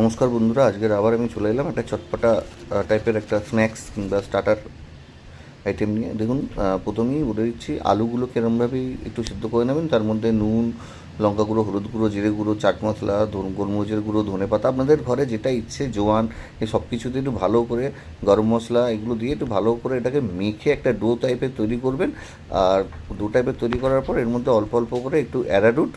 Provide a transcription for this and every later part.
নমস্কার বন্ধুরা, আজকের আবার আমি চলে এলাম একটা চটপটা টাইপের একটা স্ন্যাক্স কিংবা স্টার্টার আইটেম নিয়ে। দেখুন, প্রথমেই বলে দিচ্ছি, আলুগুলোকে এরমভাবেই একটু সিদ্ধ করে নেবেন। তার মধ্যে নুন, লঙ্কা গুঁড়ো, হলুদ গুঁড়ো, জিরে গুঁড়ো, চাট মশলা, গোলমরিচের গুঁড়ো, ধনে পাতা, আপনাদের ঘরে যেটা ইচ্ছে, জোয়ান, এই সব কিছুতে একটু ভালো করে, গরম মশলা, এগুলো দিয়ে একটু ভালো করে এটাকে মেখে একটা ডো টাইপের তৈরি করবেন। আর ডো টাইপের তৈরি করার পর এর মধ্যে অল্প অল্প করে একটু অ্যারারুট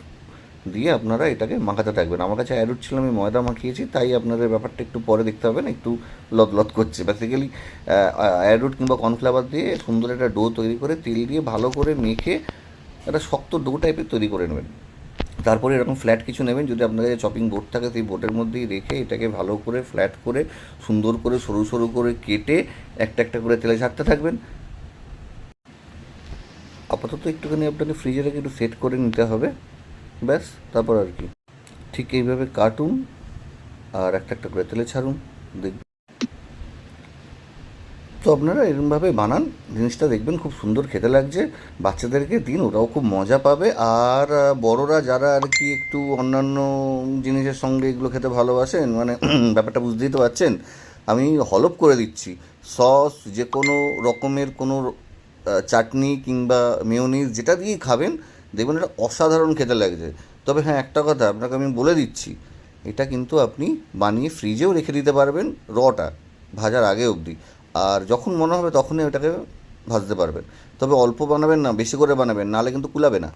দিয়ে আপনারা এটাকে মাখাতে থাকবেন। আমার কাছে অ্যারুট ছিল, আমি ময়দা মাখিয়েছি, তাই আপনাদের ব্যাপারটা একটু পরে দেখতে হবে না, একটু লদ করছে। বেসিক্যালি অ্যারুট কিংবা কর্নফ্লাওয়ার দিয়ে সুন্দর একটা ডো তৈরি করে তেল দিয়ে ভালো করে মেখে একটা শক্ত ডো টাইপের তৈরি করে নেবেন। তারপরে এরকম ফ্ল্যাট কিছু নেবেন, যদি আপনার কাছে চপিং বোর্ড থাকে সেই বোর্ডের মধ্যেই রেখে এটাকে ভালো করে ফ্ল্যাট করে সুন্দর করে সরু সরু করে কেটে একটা একটা করে তেলে ছাড়তে থাকবেন। আপাতত একটুখানি আপনাকে ফ্রিজে রেখে একটু সেট করে নিতে হবে, ব্যাস। তারপর আর কি, ঠিক এইভাবে কাটুন আর একটা একটা করে তেলে ছাড়ুন, দেখবেন। তো আপনারা এরকমভাবে বানান, জিনিসটা দেখবেন খুব সুন্দর খেতে লাগছে। বাচ্চাদেরকে দিন, ওরাও খুব মজা পাবে। আর বড়রা যারা আর কি একটু অন্যান্য জিনিসের সঙ্গে এগুলো খেতে ভালোবাসেন, মানে ব্যাপারটা বুঝতেই তো পারছেন, আমি হলপ করে দিচ্ছি। সস, যে কোনো রকমের কোনো চাটনি কিংবা মেয়োনিজ যেটা দিয়েই খাবেন, দেখবেন এটা অসাধারণ খেতে লাগছে। তবে হ্যাঁ, একটা কথা আপনাকে আমি বলে দিচ্ছি, এটা কিন্তু আপনি বানিয়ে ফ্রিজেও রেখে দিতে পারবেন, রটা ভাজার আগে অবধি। আর যখন মনে হবে তখনই ওটাকে ভাজতে পারবেন। তবে অল্প বানাবেন না, বেশি করে বানাবেন, নাহলে কিন্তু কুলাবে না।